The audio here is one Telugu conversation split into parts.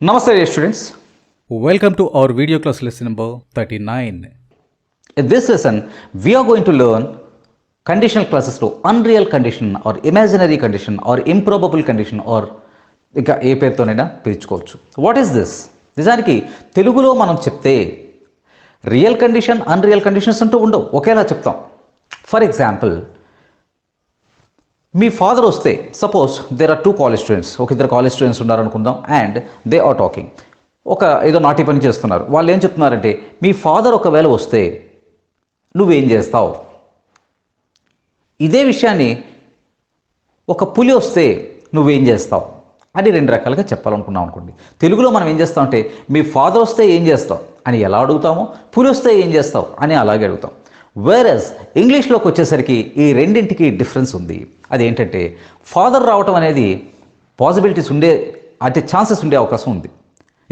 Namaste dear students. Welcome to our video class lesson number 39. In this lesson, we are going to learn conditional clauses to unreal condition or imaginary condition or improbable condition or ఇక ఏ పేరుతోనైనా పిలుచుకోవచ్చు. What is this? నిజానికి తెలుగులో మనం చెప్తే రియల్ కండిషన్ అన్రియల్ కండిషన్స్ అంటూ ఉండవు, ఒకేలా చెప్తాం. ఫర్ ఎగ్జాంపుల్, మీ ఫాదర్ వస్తే, suppose there are 2 college students, ఒక ఇద్దరు కాలేజ్ స్టూడెంట్స్ ఉన్నారనుకుందాం, అండ్ దే ఆర్ టాకింగ్. ఒక ఏదో నాటి పని చేస్తున్నారు. వాళ్ళు ఏం చెప్తున్నారంటే, మీ ఫాదర్ ఒకవేళ వస్తే నువ్వేం చేస్తావు? ఇదే విషయాన్ని ఒక పులి వస్తే నువ్వేం చేస్తావు అని 2 రకాలుగా చెప్పాలనుకున్నాం అనుకోండి. తెలుగులో మనం ఏం చేస్తామంటే, మీ ఫాదర్ వస్తే ఏం చేస్తావు అని ఎలా అడుగుతామో, పులి వస్తే ఏం చేస్తావు అని అలాగే అడుగుతాం. వేరస్ ఇంగ్లీష్లోకి వచ్చేసరికి ఈ రెండింటికి డిఫరెన్స్ ఉంది. అదేంటంటే, ఫాదర్ రావటం అనేది పాసిబిలిటీస్ ఉండే, అంటే ఛాన్సెస్ ఉండే అవకాశం ఉంది.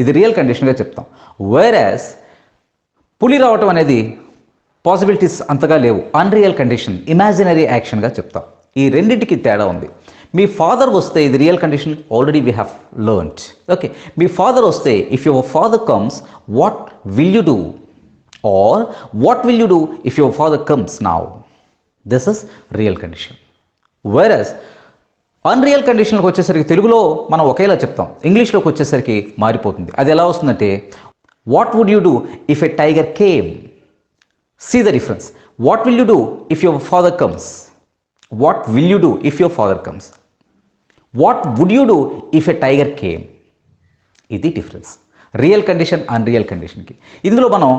ఇది రియల్ కండిషన్గా చెప్తాం. వేరస్ పులి రావటం అనేది పాసిబిలిటీస్ అంతగా లేవు, అన్రియల్ కండిషన్, ఇమాజినరీ యాక్షన్గా చెప్తాం. ఈ రెండింటికి తేడా ఉంది. మీ ఫాదర్ వస్తే ఇది real condition, already we have learned. Okay, మీ ఫాదర్ వస్తే, if your father comes, what will you do? Or what will you do if your father comes now? This is real condition. Whereas unreal conditionకి వచ్చేసరికి తెలుగులో మనం ఒకేలా చెప్తాం, ఇంగ్లీష్లోకి వచ్చేసరికి మారిపోతుంది. అది ఎలా వస్తుందంటే, what would you do if a tiger came? See the difference. What will you do if your father comes? What will you do if your father comes? What would you do if a tiger came? ఇది డిఫరెన్స్ రియల్ కండిషన్ అన్రియల్ కండిషన్కి. ఇందులో మనం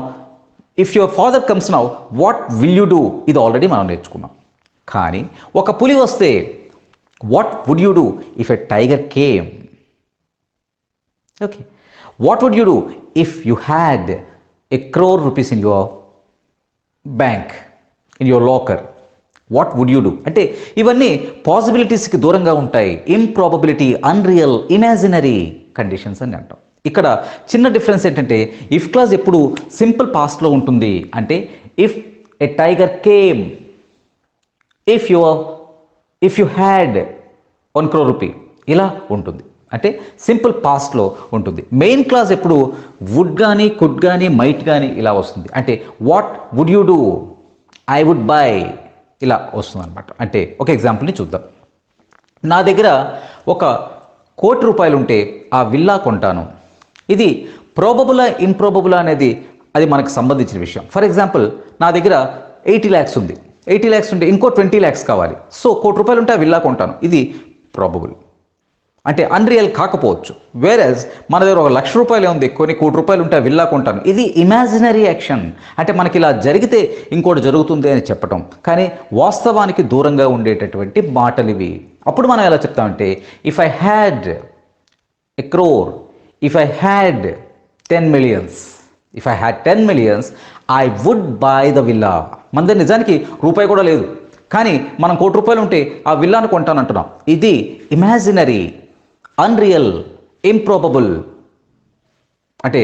if your father comes now, what will you do, ఇది ఆల్రెడీ మనం నేర్చుకున్నాం. కానీ ఒక పులి వస్తే, what would you do if a tiger came? Okay, what would you do if you had a crore rupees in your bank, in your locker? What would you do అంటే ఇవన్నీ పాసిబిలిటీస్కి దూరంగా ఉంటాయి. ఇంప్రాబబిలిటీ, అన్రియల్, ఇమాజినరీ కండిషన్స్ అని అంటాం. ఇక్కడ చిన్న డిఫరెన్స్ ఏంటంటే, ఇఫ్ క్లాజ్ ఎప్పుడు సింపుల్ పాస్ట్లో ఉంటుంది. అంటే if a tiger came, if you had 1 crore rupee, ఇలా ఉంటుంది. అంటే సింపుల్ పాస్ట్లో ఉంటుంది. మెయిన్ క్లాజ్ ఎప్పుడు వుడ్ కానీ, కుడ్ కానీ, మైట్ కానీ ఇలా వస్తుంది. అంటే what would you do, I would buy, ఇలా వస్తుంది అనమాట. అంటే ఒక ఎగ్జాంపుల్ని చూద్దాం. నా దగ్గర 1 కోటి రూపాయలు ఉంటే ఆ విల్లా కొంటాను. ఇది ప్రోబబులా ఇంప్రోబబులా అనేది అది మనకు సంబంధించిన విషయం. ఫర్ ఎగ్జాంపుల్, నా దగ్గర 80 lakhs ఉంది. 80 lakhs ఉంటే ఇంకో 20 lakhs కావాలి. సో 1 కోటి రూపాయలు ఉంటే ఆ విల్లా కొంటాను. ఇది ప్రాబబుల్, అంటే అన్రియల్ కాకపోవచ్చు. వేరస్ మన దగ్గర 1 లక్ష రూపాయలే ఉంది, కొన్ని 1 కోటి రూపాయలు ఉంటే ఆ విల్లా కొంటాను. ఇది ఇమాజినరీ యాక్షన్. అంటే మనకి ఇలా జరిగితే ఇంకోటి జరుగుతుంది అని చెప్పటం, కానీ వాస్తవానికి దూరంగా ఉండేటటువంటి మాటలు ఇవి. అప్పుడు మనం ఎలా చెప్తామంటే, if I had a crore, if I had 10 millions, if I had 10 millions, I would buy the villa. మన దగ్గర నిజానికి రూపాయి కూడా లేదు, కానీ మనం 1 కోటి రూపాయలు ఉంటే ఆ విల్లాను కొంటాను అంటున్నాం. ఇది ఇమాజినరీ, అన్రియల్, ఇంప్రాబబుల్, అంటే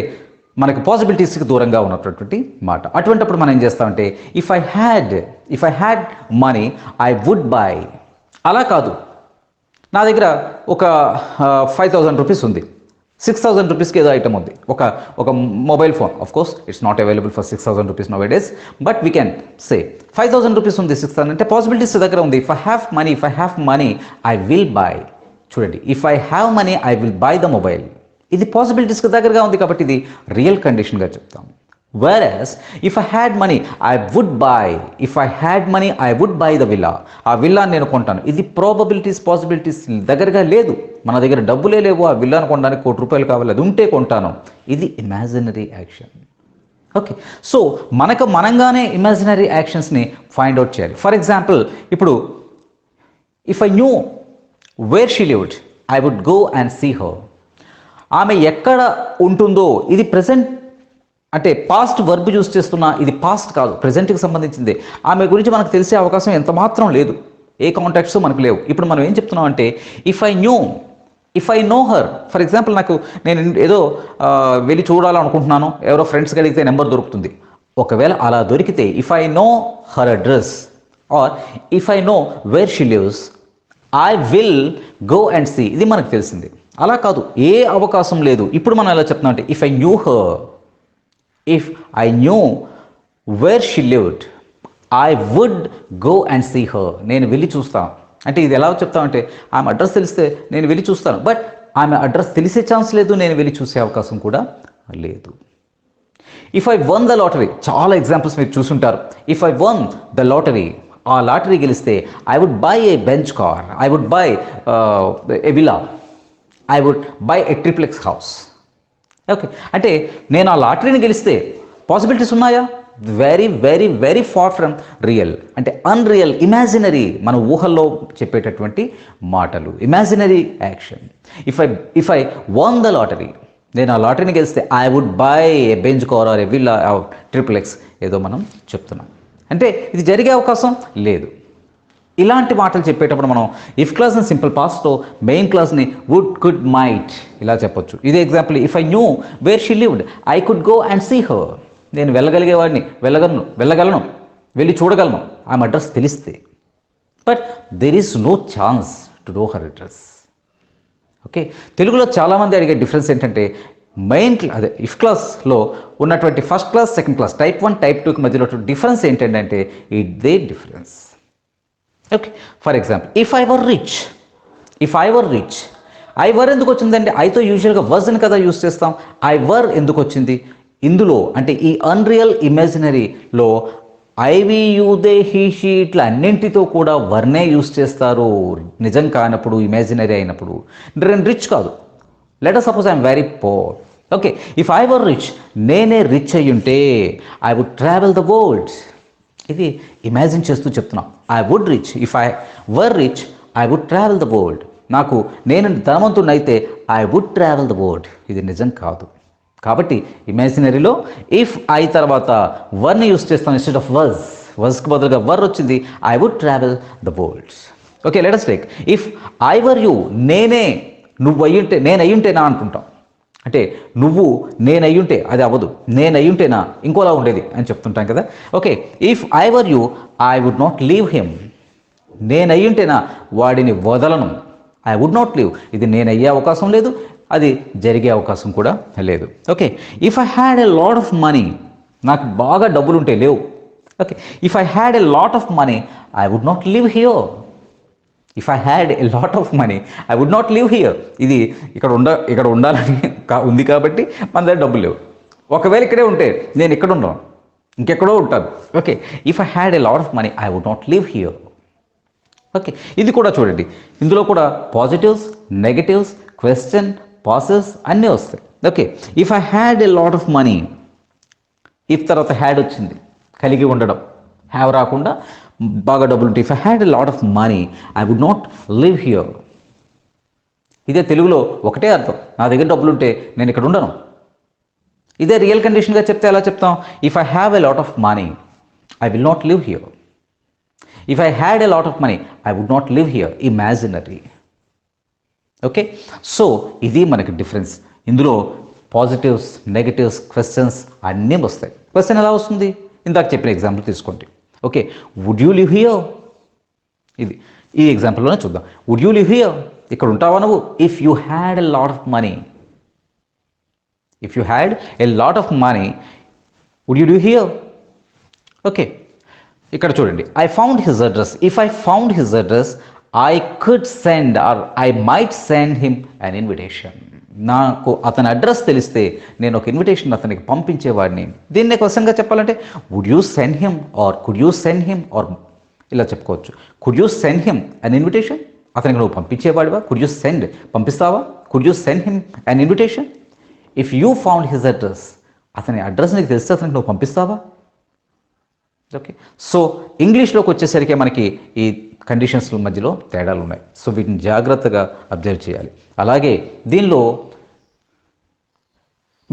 మనకి పాసిబిలిటీస్కి దూరంగా ఉన్నటువంటి మాట. అటువంటిప్పుడు మనం ఏం చేస్తామంటే, if I had money, I would buy. అలా కాదు, నా దగ్గర ఒక 5,000 రూపీస్ ఉంది, 6,000 రూపీస్కి ఏదో ఐటమ్ ఉంది, ఒక mobile phone. Of course it's not available for 6,000 rupees nowadays, but we can say 5,000 rupees ఉంది, 6,000 అంటే పాసిబిలిటీస్ దగ్గర ఉంది. If I have money I will buy. చూడండి, if I have money I will buy the mobile. ఇది పాసిబిలిటీస్కి దగ్గరగా ఉంది కాబట్టి ఇది రియల్ కండిషన్గా చెప్తాం. Whereas if I had money I would buy, if I had money I would buy the villa, ఆ విల్లా నేను కొంటాను. ఇది ప్రాబబిలిటీస్, పాసిబిలిటీస్ దగ్గరగా లేదు. మన దగ్గర డబ్బులే లేవు, ఆ విల్లాను కొనడానికి 1 కోటి రూపాయలు కావాలి, అది ఉంటే కొంటాను. ఇది ఇమాజినరీ యాక్షన్. ఓకే, సో మనంగానే ఇమాజినరీ యాక్షన్స్ని ఫైండ్ అవుట్ చేయాలి. ఫర్ ఎగ్జాంపుల్, ఇప్పుడు if I knew where she lived I would go and see her. ఆమె ఎక్కడ ఉంటుందో, ఇది ప్రజెంట్, అంటే పాస్ట్ వర్బ్ యూస్ చేస్తున్నా, ఇది పాస్ట్ కాదు, ప్రజెంట్కి సంబంధించింది. ఆమె గురించి మనకు తెలిసే అవకాశం ఎంత మాత్రం లేదు, ఏ కాంటాక్ట్స్ మనకు లేవు. ఇప్పుడు మనం ఏం చెప్తున్నాం అంటే, if I know her. For example, నేను ఏదో వెళ్ళి చూడాలనుకుంటున్నాను, ఎవరో ఫ్రెండ్స్ కలిగితే నెంబర్ దొరుకుతుంది. ఒకవేళ అలా దొరికితే, if I know her address or if I know where she lives I will go and see. ఇది మనకు తెలిసింది. అలా కాదు, ఏ అవకాశం లేదు. ఇప్పుడు మనం ఎలా చెప్తున్నాం అంటే if I knew her, if I knew where she lived, I would go and see her. నేను వెళ్ళి చూస్తాను. అంటే ఇది ఎలా చెప్తామంటే ఆమె అడ్రస్ తెలిస్తే నేను వెళ్ళి చూస్తాను, బట్ ఆమె అడ్రస్ తెలిసే ఛాన్స్ లేదు, నేను వెళ్ళి చూసే అవకాశం కూడా లేదు. If I won the lottery, చాలా ఎగ్జాంపుల్స్ మీరు చూసుంటారు. If I won the lottery, ఆ లాటరీ గెలిస్తే I would buy a Benz car, I would buy a villa, I would buy a triplex house. Okay, అంటే నేను ఆ లాటరీని గెలిస్తే పాసిబిలిటీస్ ఉన్నాయా? Very very very far from real. అంటే అన్రియల్, ఇమాజినరీ, మన ఊహల్లో చెప్పేటటువంటి మాటలు, imaginary action. If I won the lottery, నేను ఆ లాటరీని గెలిస్తే I would buy a Benz car or a villa triplex, ఏదో మనం చెప్తున్నాం. అంటే ఇది జరిగే అవకాశం లేదు. ఇలాంటి మాటలు చెప్పేటప్పుడు మనం ఇఫ్ క్లాస్ని సింపుల్ పాస్ట్లో, మెయిన్ క్లాస్ని వుడ్, కుడ్, మైట్ ఇలా చెప్పొచ్చు. ఇదే example, if I knew where she lived, I could go and see her. నేను వెళ్ళగలిగేవాడిని, వెళ్ళగలను, వెళ్ళి చూడగలను ఆమె అడ్రస్ తెలిస్తే. But there is no chance to know her address. Okay, తెలుగులో చాలామంది అడిగే డిఫరెన్స్ ఏంటంటే అదే ఇఫ్ క్లాస్లో ఉన్నటువంటి first clause, second clause, type 1, type 2కి మధ్యలో డిఫరెన్స్ ఏంటంటే ఇదే difference. Okay, for example, if I were rich, I were ఎందుకు వచ్చిందంటే ఐతో యూజువల్గా వర్జ్ని కదా యూజ్ చేస్తాం. ఐ వర్ ఎందుకు వచ్చింది ఇందులో అంటే ఈ అన్రియల్ ఇమాజినరీలో I we, you, they, he, she ఇట్లా అన్నింటితో కూడా వర్నే యూజ్ చేస్తారు నిజం కానప్పుడు, ఇమాజినరీ అయినప్పుడు. నేను రిచ్ కాదు, let us suppose I'm very poor. Okay, if I were rich, నేనే రిచ్ అయ్యి ఉంటే I would travel the world. ఇది ఇమాజిన్ చేస్తూ చెప్తున్నాం. I would rich, if I were rich I would travel the world. నేను ధనవంతుడిని అయితే I would travel the world. ఇది నిజం కాదు. కాబట్టి ఇమాజినరీలో ఇఫ్ ఐ తర్వాత వర్ని యూస్ చేస్తాను ఇన్స్టెడ్ ఆఫ్ వర్స్కి బదులుగా వర్ వచ్చింది. I would travel the world. Okay, let us take if I were you, నువ్వు అయ్యుంటే, నేను అయ్యుంటేనా అనుకుంటాం. అంటే నేను అయ్యుంటే అది అవ్వదు, నేను అయ్యుంటేనా ఇంకోలా ఉండేది అని చెప్తుంటాం కదా. Okay, if I were you I would not leave him. నేను అయ్యుంటేనా వాడిని వదలను. ఐ వుడ్ నాట్ లీవ్, ఇది నేను అయ్యే అవకాశం లేదు, అది జరిగే అవకాశం కూడా లేదు. Okay, if I had a lot of money, నాకు బాగా డబ్బులు ఉంటే లేవు. Okay, if I had a lot of money I would not live here. If I had a lot of money I would not live here. ఇది ఇక్కడ ఉండాలని ఉంది కాబట్టి మన దగ్గర డబ్బులు లేవు. ఒకవేళ ఇక్కడే ఉంటే నేను ఇక్కడ ఉండను, ఇంకెక్కడో ఉంటాను. Okay, if I had a lot of money I would not live here. Okay, ఇది కూడా చూడండి, ఇందులో కూడా పాజిటివ్స్, నెగటివ్స్, క్వశ్చన్, పాసెస్ అన్నీ వస్తాయి. Okay, if I had a lot of money, if తర్వాత హ్యాడ్ వచ్చింది, కలిగి ఉండడం, హ్యావ్ రాకుండా బాగా డబ్బులు ఉంటే if I had a lot of money I would not live here. ఇదే తెలుగులో ఒకటే అర్థం, నా దగ్గర డబ్బులు ఉంటే నేను ఇక్కడ ఉండను. ఇదే రియల్ కండిషన్గా చెప్తే ఎలా చెప్తాం? If I have a lot of money I will not live here. If I had a lot of money I would not live here. Imaginary. Okay, so ఇది మనకి డిఫరెన్స్. ఇందులో పాజిటివ్స్, నెగటివ్స్, క్వశ్చన్స్ అన్నీ వస్తాయి. క్వశ్చన్ ఎలా వస్తుంది? ఇందాక చెప్పిన ఎగ్జాంపుల్ తీసుకోండి. Okay, would you live here? ఈ ఎగ్జాంపుల్లోనే చూద్దాం. Would you live here? ఇక్కడ ఉంటావా నువ్వు? If you had a lot of money, if you had a lot of money would you live here? Okay, ఇక్కడ చూడండి, I found his address. If I found his address I could send or I might send him an invitation. నాకు అతని అడ్రస్ తెలిస్తే నేను ఒక ఇన్విటేషన్ అతనికి పంపించేవాడిని. దీన్నే క్వశ్చన్గా చెప్పాలంటే would you send him or could you send him or ఇలా చెప్పుకోవచ్చు. Could you send him an invitation? అతనికి నువ్వు పంపించేవాడివా? కుడ్ యూ సెండ్, పంపిస్తావా? Could you send him an invitation? If you found his address, అతని అడ్రస్ నీకు తెలిస్తే అతనికి నువ్వు పంపిస్తావా? ఓకే, సో ఇంగ్లీష్లోకి వచ్చేసరికి మనకి ఈ కండిషన్స్ మధ్యలో తేడాలు ఉన్నాయి. సో వీటిని జాగ్రత్తగా అబ్జర్వ్ చేయాలి. అలాగే దీనిలో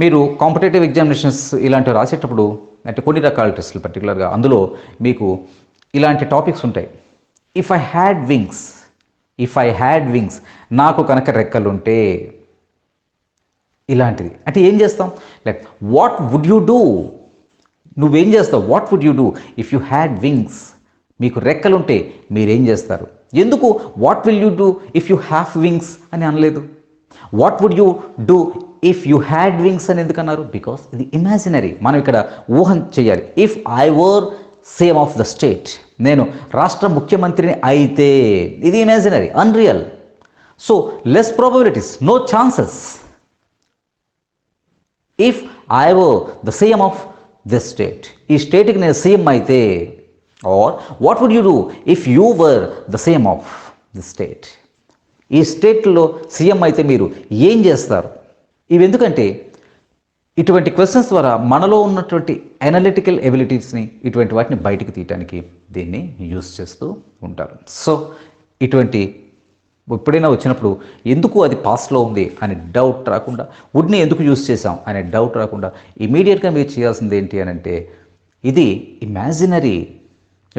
మీరు కాంపిటేటివ్ ఎగ్జామినేషన్స్ ఇలాంటివి రాసేటప్పుడు అంటే కొన్ని రకాల టెస్టులు పర్టికులర్గా అందులో మీకు ఇలాంటి టాపిక్స్ ఉంటాయి. ఇఫ్ ఐ హ్యాడ్ వింగ్స్, నాకు కనుక రెక్కలుంటే, ఇలాంటిది. అంటే ఏం చేస్తాం? Like what would you do? నువ్వేం చేస్తావు? What would you do if you had wings? మీకు రెక్కలుంటే మీరేం చేస్తారు? ఎందుకు what will you do if you have wings అని అనలేదు? What would you do if you had wings అని ఎందుకన్నారు? బికాస్ ఇది ఇమాజినరీ. మనం ఇక్కడ ఊహం చేయాలి. If I were CM of the state, నేను రాష్ట్ర ముఖ్యమంత్రిని అయితే, ఇది imaginary, unreal. So less probabilities, no chances. If I were the CM of this state, ఈ స్టేట్కి నేను సీఎం అయితే. Or what would you do if you were the CM of the state, ఈ స్టేట్లో సీఎం అయితే మీరు ఏం చేస్తారు? ఇవి ఎందుకంటే ఇటువంటి క్వశ్చన్స్ ద్వారా మనలో ఉన్నటువంటి అనలిటికల్ ఎబిలిటీస్ని, ఇటువంటి వాటిని బయటికి తీయటానికి దీన్ని యూజ్ చేస్తూ ఉంటారు. సో ఇటువంటి ఎప్పుడైనా వచ్చినప్పుడు ఎందుకు అది పాస్ట్లో ఉంది అనే డౌట్ రాకుండా, వుడ్ని ఎందుకు యూజ్ చేసాం అనే డౌట్ రాకుండా ఇమీడియట్గా మీరు చేయాల్సింది ఏంటి అని అంటే, ఇది ఇమాజినరీ.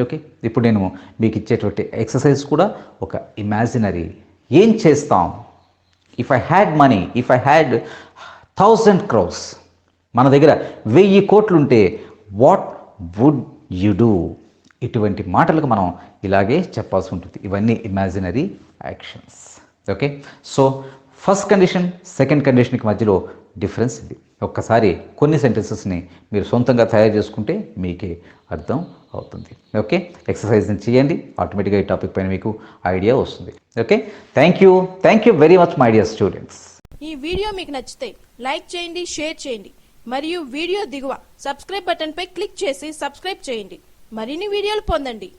ఓకే, ఇప్పుడు నేను మీకు ఇచ్చేటువంటి ఎక్సర్సైజ్ కూడా ఒక ఇమాజినరీ. ఏం చేస్తాం? If I had money, if I had 1000 crores, మన దగ్గర 1000 కోట్లు ఉంటే వాట్ వుడ్ యు డూ? ఇటువంటి మాటలకు మనం ఇలాగే చెప్పాల్సి ఉంటుంది. ఇవన్నీ imaginary actions. Okay, so first condition second కండిషన్కి మధ్యలో డిఫరెన్స్ ఇది. ఒక్కసారి కొన్ని సెంటెన్సెస్ని మీరు సొంతంగా తయారు చేసుకుంటే మీకే అర్థం అవుతుంది. ఓకే, ఎక్సర్సైజ్ని చేయండి, ఆటోమేటిక్గా ఈ టాపిక్ పైన మీకు ఐడియా వస్తుంది. Okay, thank you very much my dear students. ఈ వీడియో మీకు నచ్చితే లైక్ చేయండి, షేర్ చేయండి, మరియు వీడియో దిగువ సబ్స్క్రైబ్ బటన్ పై క్లిక్ చేసి సబ్స్క్రైబ్ చేయండి. మరిన్ని వీడియోలు పొందండి.